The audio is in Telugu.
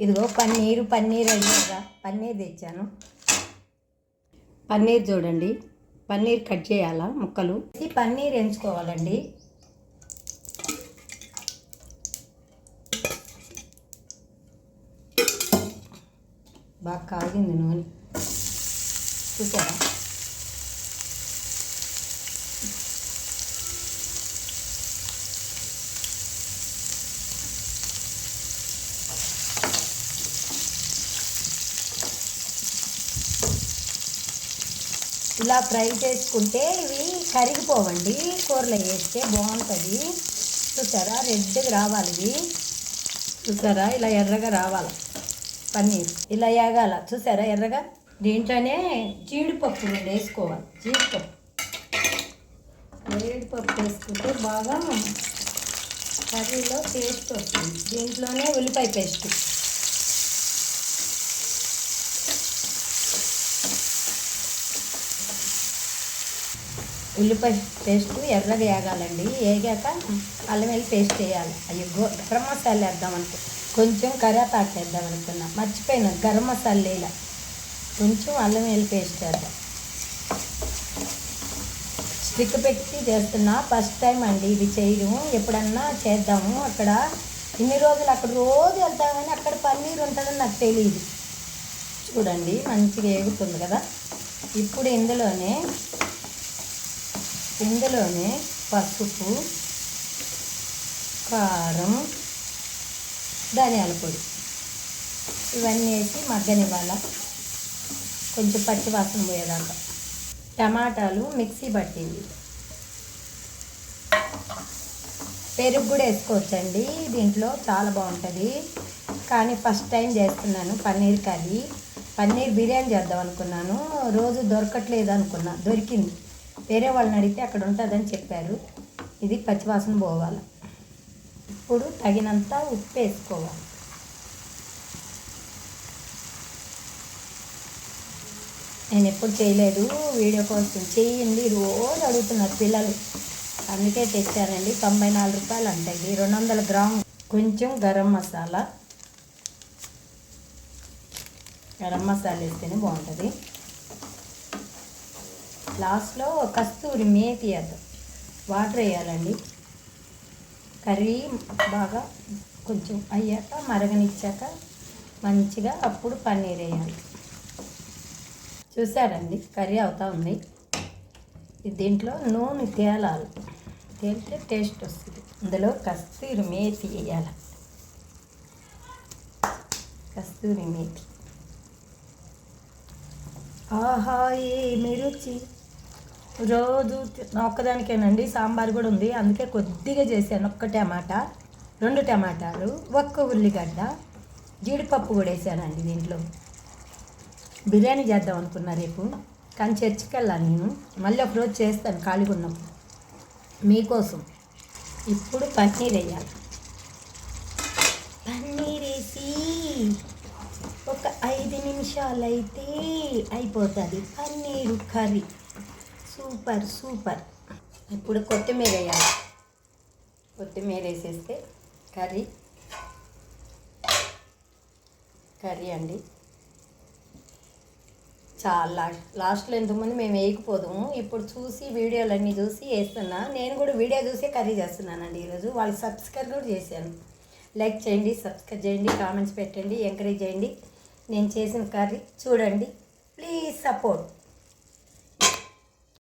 ఇదిగో పన్నీర్ అడిగారా, పన్నీర్ తెచ్చాను. పన్నీర్ చూడండి, పన్నీర్ కట్ చేయాలా ముక్కలు. పన్నీర్ ఎంచుకోవాలండి. బాగా కాగింది నూనె, చూసారా? ఇలా ఫ్రై చేసుకుంటే ఇవి కరిగిపోవండి, కూరలో వేస్తే బాగుంటుంది. చూసారా, రెడ్గా రావాలి ఇవి. చూసారా, ఇలా ఎర్రగా రావాలి పన్నీర్, ఇలా వేగాల. చూసారా ఎర్రగా. దీంట్లోనే జీడిపప్పు వేసుకోవాలి. జీడిపప్పు వేసుకుంటే బాగా కర్రీలో టేస్ట్ వస్తుంది. దీంట్లోనే ఉల్లిపాయ పేస్ట్, ఎర్రగా వేగాలండి. వేగాక అల్లం వెల్లుల్లి పేస్ట్ వేయాలి. అయ్యో, గరం మసాలా వేద్దాం అనుకో, కొంచెం కరివేపాకు వేద్దాం అనుకున్నా, మర్చిపోయినా. గరం మసాలా వేయాలి, కొంచెం అల్లం వెల్లుల్లి పేస్ట్ వేద్దాం. స్టిక్ పెట్టి చేస్తున్నా, ఫస్ట్ టైం అండి ఇది చేయడం. ఎప్పుడన్నా చేద్దాము. అక్కడ ఇన్ని రోజులు అక్కడ రోజు వెళ్తాం కానీ అక్కడ పన్నీర్ ఉంటుందని నాకు తెలియదు. చూడండి, మంచిగా వేగుతుంది కదా. ఇప్పుడు ఇందులోనే పసుపు, కారం, ధనియాల పొడి ఇవన్నీ వేసి మగ్గనివ్వాల, కొంచెం పచ్చి వాసన పోయేదాకా. టమాటాలు మిక్సీ పట్టింది. పెరుగు కూడా వేసుకోవచ్చండి దీంట్లో, చాలా బాగుంటుంది. కానీ ఫస్ట్ టైం చేస్తున్నాను పన్నీర్ కర్రీ. పన్నీర్ బిర్యానీ చేద్దాం అనుకున్నాను, రోజు దొరకట్లేదు అనుకున్నా, దొరికింది. వేరే వాళ్ళని అడిగితే అక్కడ ఉంటుందని చెప్పారు. ఇది పచ్చివాసన పోవాలి. ఇప్పుడు తగినంత ఉప్పు వేసుకోవాలి. నేను ఎప్పుడు చేయలేదు, వీడియో కోసం చేయండి రోజు అడుగుతున్నారు పిల్లలు, అందుకే తెచ్చానండి. 94 రూపాయలు అంటే ఇది 200 గ్రాములు. కొంచెం గరం మసాలా వేస్తేనే బాగుంటుంది. లాస్ట్లో కస్తూరి మేతి వేద్దాం. వాటర్ వేయాలండి. కర్రీ బాగా కొంచెం అయ్యాక మరగనిచ్చాక మంచిగా అప్పుడు పన్నీర్ వేయాలి. చూసారండి, కర్రీ అవుతా ఉంది. దీంట్లో నూనె తేలాలి, తేలితే టేస్ట్ వస్తుంది. అందులో కస్తూరి మేతి వేయాలి. కస్తూరి మేతి, ఆహా ఏమి రుచి. రోజు ఒక్కదానికేనండి, సాంబార్ కూడా ఉంది, అందుకే కొద్దిగా చేశాను. 1 టమాటా, 2 టమాటాలు, 1 ఉల్లిగడ్డ, జీడిపప్పు కూడా వేసానండి దీంట్లో. బిర్యానీ చేద్దాం అనుకున్నా రేపు, కానీ చర్చికి వెళ్ళాను నేను. మళ్ళీ ఒకరోజు చేస్తాను ఖాళీగా ఉన్నప్పుడు మీకోసం. ఇప్పుడు పన్నీర్ వేయాలి. పన్నీర్ వేసి ఒక 5 నిమిషాలు అయితే అయిపోతుంది పన్నీరు కర్రీ. సూపర్. ఇప్పుడు కొత్తిమీర వేయాలి. కొత్తిమీర వేసేస్తే కర్రీ అండి. చాలా లాస్ట్లో ఇంతకుముందు మేము వేయకపోదాము, ఇప్పుడు చూసి వీడియోలన్నీ చూసి వేస్తున్నా. నేను కూడా వీడియో చూసే కర్రీ చేస్తున్నానండి ఈరోజు. వాళ్ళు సబ్స్క్రైబ్ కూడా చేశాను. లైక్ చేయండి, సబ్స్క్రైబ్ చేయండి, కామెంట్స్ పెట్టండి, ఎంకరేజ్ చేయండి. నేను చేసిన కర్రీ చూడండి, ప్లీజ్ సపోర్ట్.